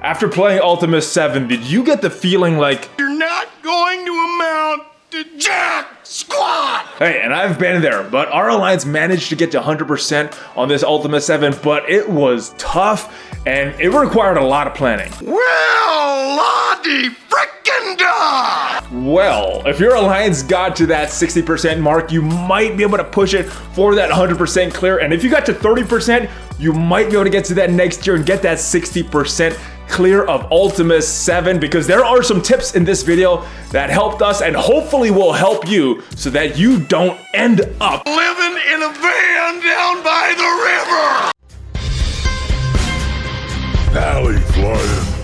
After playing Ultimus 7, did you get the feeling like you're not going to amount to jack squat? Hey, and I've been there, but our alliance managed to get to 100% on this Ultima 7, but it was tough, and it required a lot of planning. Well, la-di frickin' da! Well, if your alliance got to that 60% mark, you might be able to push it for that 100% clear, and if you got to 30%, you might be able to get to that next year and get that 60% clear of Ultimus 7, because there are some tips in this video that helped us and hopefully will help you so that you don't end up living in a van down by the river. ValleyFlyin.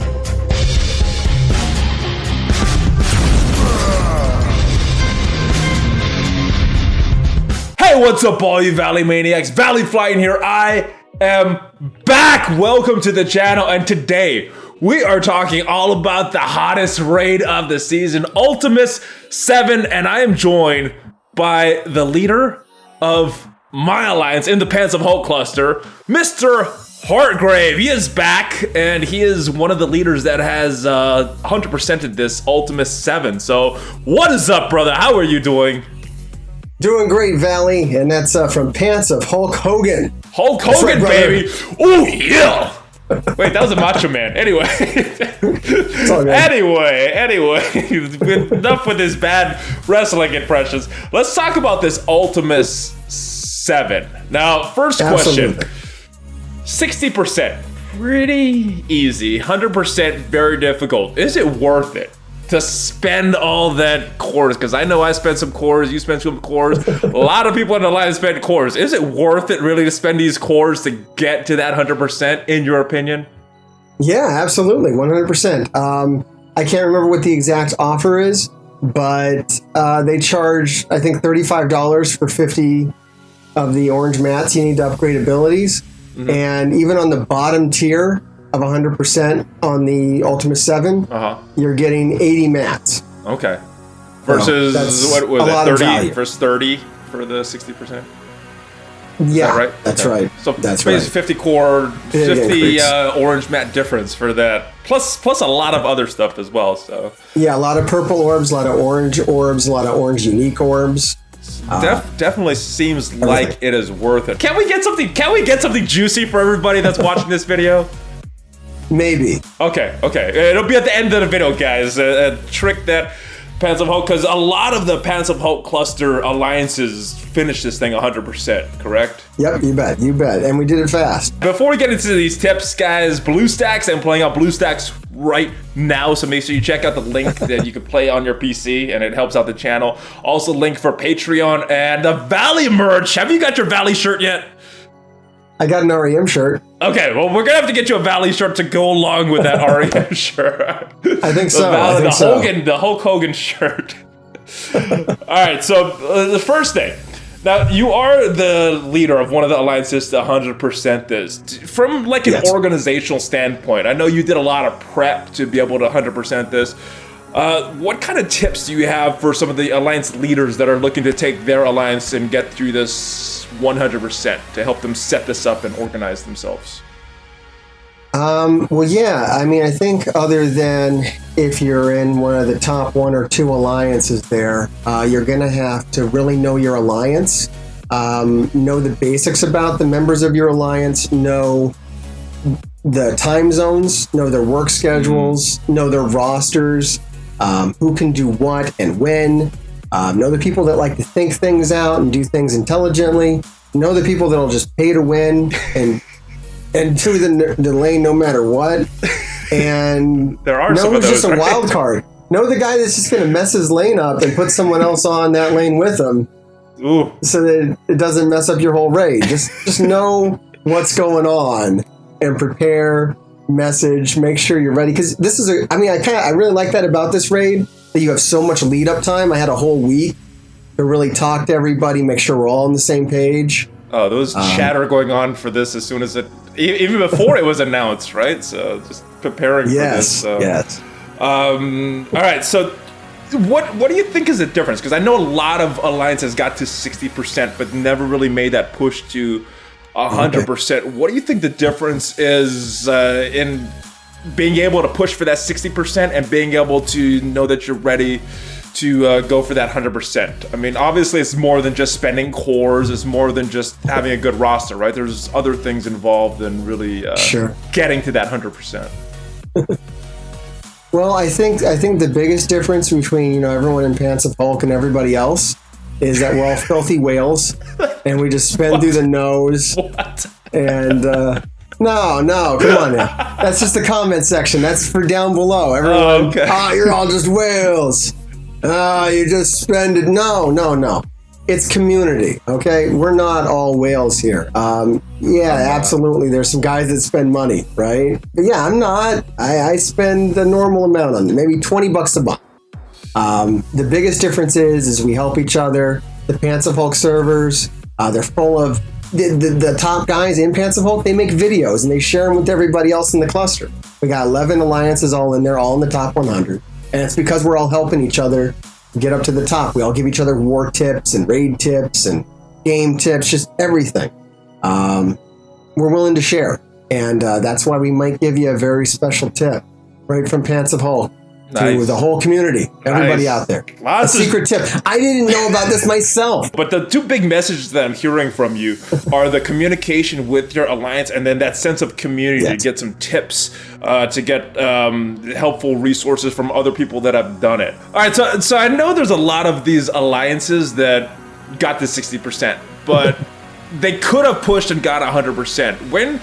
Hey, what's up all you Valley Maniacs? ValleyFlyin here. I am back. Welcome to the channel, and today we are talking all about the hottest raid of the season, Ultimus 7, and I am joined by the leader of my alliance in the Pants of Hulk cluster, Mr. Hartgrave. He is back, and he is one of the leaders that has 100%ed this Ultimus 7. So what is up, brother? How are you doing? Doing great, Valley, and that's from Pants of Hulk Hogan. Hulk Hogan, right, baby! Oh yeah! Wait, that was a Macho Man. Anyway, enough with his bad wrestling impressions. Let's talk about this Ultimus 7. Now, first question: 60%, pretty easy. 100%, very difficult. Is it worth it to spend all that cores? Because I know I spent some cores, you spent some cores, a lot of people in the line spent cores. Is it worth it really to spend these cores to get to that 100% in your opinion? Yeah, absolutely, 100%. I can't remember what the exact offer is, but they charge, I think, $35 for 50 of the orange mats you need to upgrade abilities. Mm-hmm. And even on the bottom tier of 100% on the Ultimus 7, you're getting 80 mats. Okay. Versus, what was it, 30 versus 30 for the 60%? Yeah, right? That's okay. right. So that's basically 50 core, 50 orange mat difference for that. Plus a lot of other stuff as well. So yeah, a lot of purple orbs, a lot of orange orbs, a lot of orange unique orbs. Definitely seems like it is worth it. Can we get something juicy for everybody that's watching this video? Maybe. Okay. It'll be at the end of the video, guys. A trick that Pants of Hulk, because a lot of the Pants of Hulk cluster alliances finish this thing 100%, correct? Yep, you bet. And we did it fast. Before we get into these tips, guys, BlueStacks, I'm playing out BlueStacks right now, so make sure you check out the link that you can play on your PC, and it helps out the channel. Also, link for Patreon and the Valley merch. Have you got your Valley shirt yet? I got an REM shirt. Okay, well, we're gonna have to get you a Valley shirt to go along with that REM shirt. I think so. The Hulk Hogan shirt. All right, so the first thing. Now, you are the leader of one of the alliances to 100% this. From like an organizational standpoint, I know you did a lot of prep to be able to 100% this. What kind of tips do you have for some of the alliance leaders that are looking to take their alliance and get through this 100% to help them set this up and organize themselves? Well, yeah, I mean, I think other than if you're in one of the top 1 or 2 alliances there, you're going to have to really know your alliance, know the basics about the members of your alliance, know the time zones, know their work schedules, know their rosters, who can do what and when, know the people that like to think things out and do things intelligently, know the people that'll just pay to win and to the lane no matter what. And there are some of those, just a right? wild card. Know the guy that's just going to mess his lane up and put someone else on that lane with him. Ooh. So that it doesn't mess up your whole raid. Just know what's going on and prepare, message, make sure you're ready. Because this is I really like that about this raid, that you have so much lead up time. I had a whole week to really talk to everybody, make sure we're all on the same page. Oh, there was chatter going on for this as soon as even before it was announced, right? So just preparing for this. So. Yes. All right. So, what do you think is the difference? Because I know a lot of alliances got to 60%, but never really made that push to 100%. What do you think the difference is in being able to push for that 60% and being able to know that you're ready to go for that 100%. I mean, obviously it's more than just spending cores. It's more than just having a good roster, right? There's other things involved in really getting to that 100%. Well, I think the biggest difference between everyone in Pants of Hulk and everybody else is that we're all filthy whales, and we just spin through the nose. What? And no, come on now. That's just the comment section. That's for down below. Everyone, you're all just whales. You just spend it. No. It's community, okay? We're not all whales here. Absolutely. There's some guys that spend money, right? But yeah, I'm not. I spend the normal amount on it, maybe $20 a month. The biggest difference is we help each other. The Pants of Hulk servers, they're full of the top guys in Pants of Hulk. They make videos and they share them with everybody else in the cluster. We got 11 alliances all in there, all in the top 100. And it's because we're all helping each other get up to the top. We all give each other war tips and raid tips and game tips, just everything. We're willing to share. And that's why we might give you a very special tip right from Pants of Hulk to the whole community, everybody out there. A secret tip. I didn't know about this myself. But the two big messages that I'm hearing from you are the communication with your alliance and then that sense of community to get some tips, to get helpful resources from other people that have done it. All right, so I know there's a lot of these alliances that got the 60%, but they could have pushed and got 100%.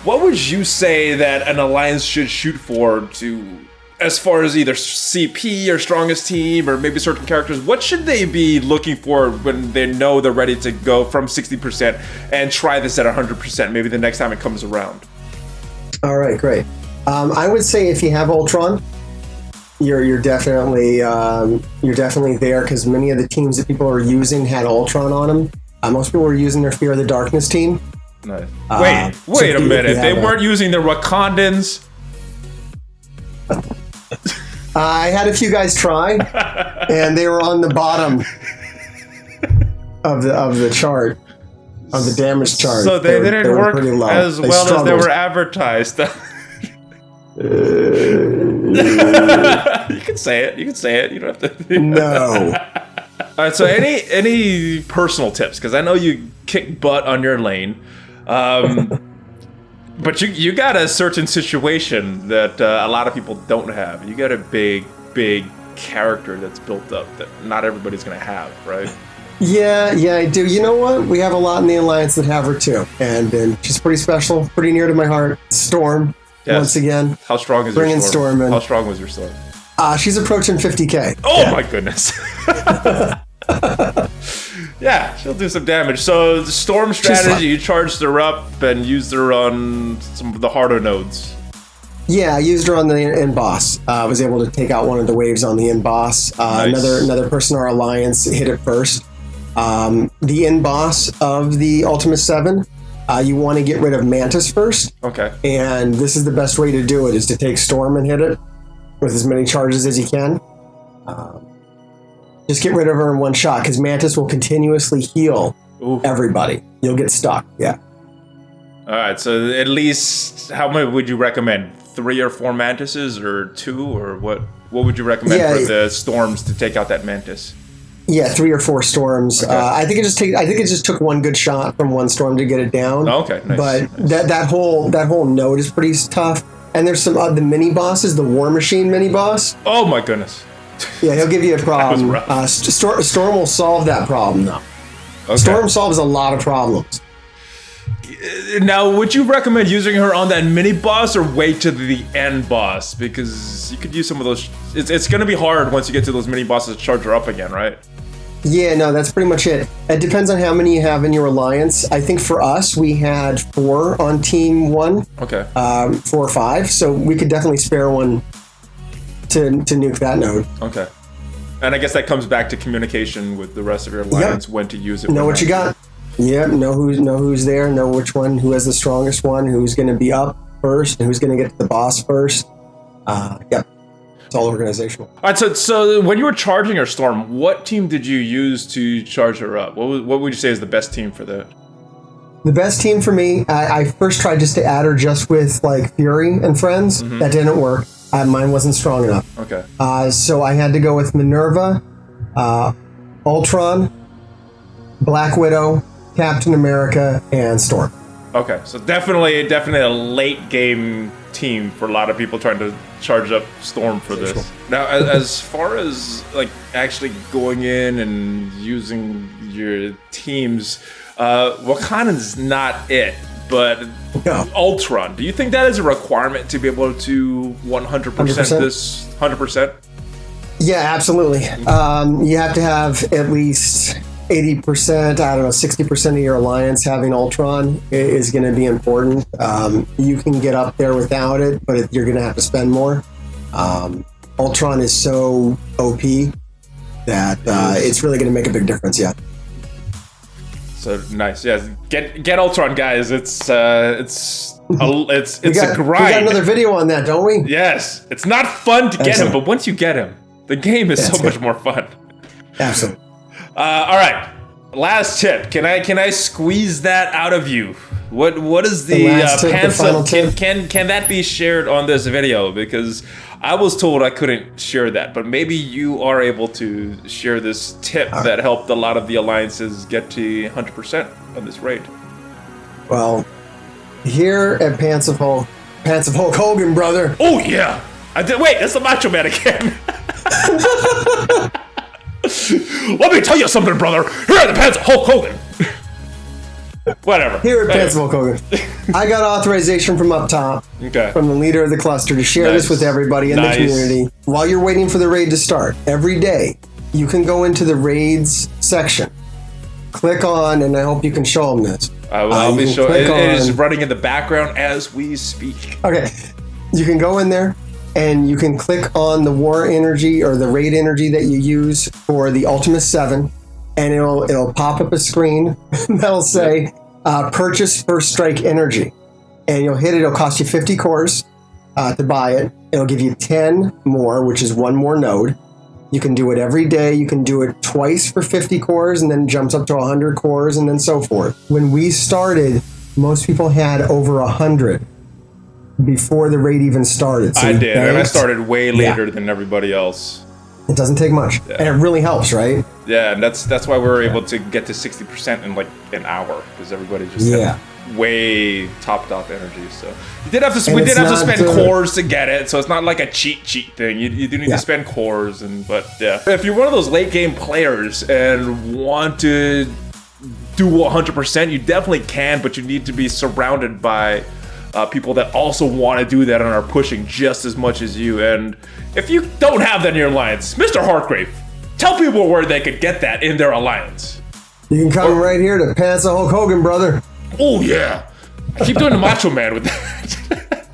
What would you say that an alliance should shoot for as far as either CP or strongest team or maybe certain characters? What should they be looking for when they know they're ready to go from 60% and try this at 100% maybe the next time it comes around? All right, great. I would say if you have Ultron, you're definitely there, because many of the teams that people are using had Ultron on them. Most people were using their Fear of the Darkness team. Nice. Wait a minute. They weren't using the Wakandans? I had a few guys try, and they were on the bottom of the chart, of the damage chart. So they didn't work as well as they were advertised. You can say it. You don't have to. No. All right. So any personal tips? Because I know you kick butt on your lane. But you got a certain situation that a lot of people don't have. You got a big character that's built up that not everybody's going to have, right? Yeah, I do. You know what? We have a lot in the Alliance that have her too. And she's pretty special, pretty near to my heart. Storm, once again. How strong is your Storm? How strong was your Storm? She's approaching 50K. Oh my goodness. Yeah, she'll do some damage. So the Storm strategy, you charged her up and used her on some of the harder nodes. Yeah, I used her on the end boss. I was able to take out one of the waves on the end boss. Nice. Another person in our alliance hit it first. The end boss of the Ultimus 7, you want to get rid of Mantis first. Okay. And this is the best way to do it, is to take Storm and hit it with as many charges as you can. Just get rid of her in one shot, because Mantis will continuously heal everybody. You'll get stuck, yeah. All right, so at least, how many would you recommend? 3 or 4 Mantises, or 2, or what? What would you recommend for the Storms to take out that Mantis? Yeah, 3 or 4 Storms. Okay. I think it just took one good shot from one Storm to get it down. Oh, okay, nice. But that whole node is pretty tough. And there's some the mini bosses, the War Machine mini boss. Oh my goodness. Yeah, he'll give you a problem. Storm will solve that problem, though. Okay. Storm solves a lot of problems. Now, would you recommend using her on that mini boss or wait to the end boss? Because you could use some of those. It's going to be hard once you get to those mini bosses to charge her up again, right? Yeah, no, that's pretty much it. It depends on how many you have in your alliance. I think for us, we had 4 on team 1. Okay. 4 or 5, so we could definitely spare one to nuke that node. Okay. And I guess that comes back to communication with the rest of your alliance, when to use it. Know what you got. Yep, know who's there, know which one, who has the strongest one, who's going to be up first, and who's going to get to the boss first. Yep. It's all organizational. All right, so when you were charging her Storm, what team did you use to charge her up? What would you say is the best team for that? The best team for me, I first tried just to add her just with like Fury and friends. That didn't work. Mine wasn't strong enough. Okay. So I had to go with Minerva, Ultron, Black Widow, Captain America, and Storm. Okay, so definitely a late game team for a lot of people trying to charge up Storm for this. Sure. Now, as far as like actually going in and using your teams, Wakanda's not it, but No. Ultron. Do you think that is a requirement to be able to 100% this 100%? Yeah, absolutely. You have to have at least 80%, I don't know, 60% of your alliance having Ultron is going to be important. You can get up there without it, but you're going to have to spend more. Ultron is so OP that it's really going to make a big difference, yeah. So nice, yeah. Get Ultron, guys. It's a grind. We got another video on that, don't we? Yes, it's not fun to get him, but once you get him, the game is so much more fun. Absolutely. All right, last tip. Can I squeeze that out of you? What is the final tip? Can that be shared on this video? Because I was told I couldn't share that, but maybe you are able to share this tip that helped a lot of the alliances get to 100% on this raid. Well, here at Pants of Hulk Hogan, brother. Oh yeah, wait, that's the Macho Man again. Let me tell you something, brother. Here are the Pants of Hulk Hogan. Whatever. Here at Pants of Hulk Hogan. I got authorization from up top, from the leader of the cluster, to share this with everybody in the community. While you're waiting for the raid to start, every day, you can go into the raids section. Click on, and I hope you can show them this. I'll be showing. It is running in the background as we speak. Okay. You can go in there, and you can click on the war energy or the raid energy that you use for the Ultimus 7, and it'll pop up a screen that'll say purchase first strike energy, and you'll hit it. It'll cost you 50 cores to buy it. It'll give you 10 more, which is one more node. You can do it every day. You can do it twice for 50 cores, and then it jumps up to 100 cores, and then so forth. When we started, most people had over 100 before the raid even started. So I did, and I started way later than everybody else. It doesn't take much, and it really helps, right? Yeah, and that's why we were able to get to 60% in like an hour, because everybody just had way topped off energy. So we did have to spend cores to get it. So it's not like a cheat thing. You do need to spend cores, but if you're one of those late game players and want to do 100%, you definitely can, but you need to be surrounded by people that also want to do that and are pushing just as much as you. And if you don't have that in your alliance, Mr. Hartgrave, tell people where they could get that in their alliance. You can come right here to Pants of Hulk Hogan, brother. Oh yeah, keep doing the Macho Man with that.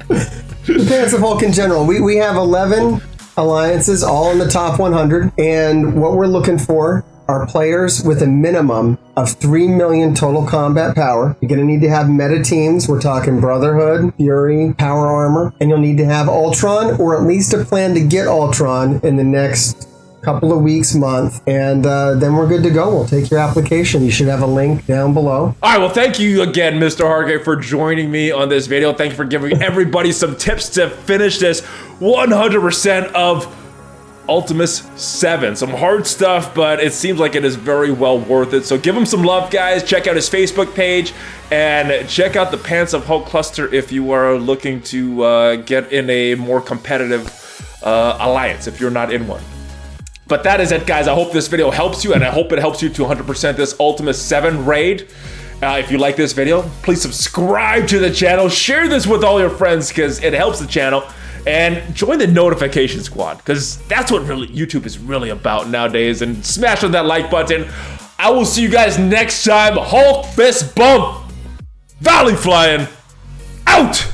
Pants of Hulk in general. We have 11 alliances, all in the top 100, and what we're looking for are players with a minimum of 3 million total combat power. You're going to need to have meta teams. We're talking Brotherhood, Fury, Power Armor, and you'll need to have Ultron, or at least a plan to get Ultron in the next couple of weeks, month, and then we're good to go. We'll take your application. You should have a link down below. All right, well, thank you again, Mr. Hartgrave, for joining me on this video. Thank you for giving everybody some tips to finish this 100% of Ultimus 7. Some hard stuff, but it seems like it is very well worth it. So give him some love, guys. Check out his Facebook page and check out the Pants of Hulk cluster if you are looking to get in a more competitive alliance if you're not in one. But that is it, guys. I hope this video helps you, and I hope it helps you to 100% this Ultimus 7 raid. If you like this video, please subscribe to the channel. Share this with all your friends because it helps the channel. And join the notification squad, because that's what really YouTube is really about nowadays. And smash on that like button. I will see you guys next time. Hulk fist bump. ValleyFlyin out.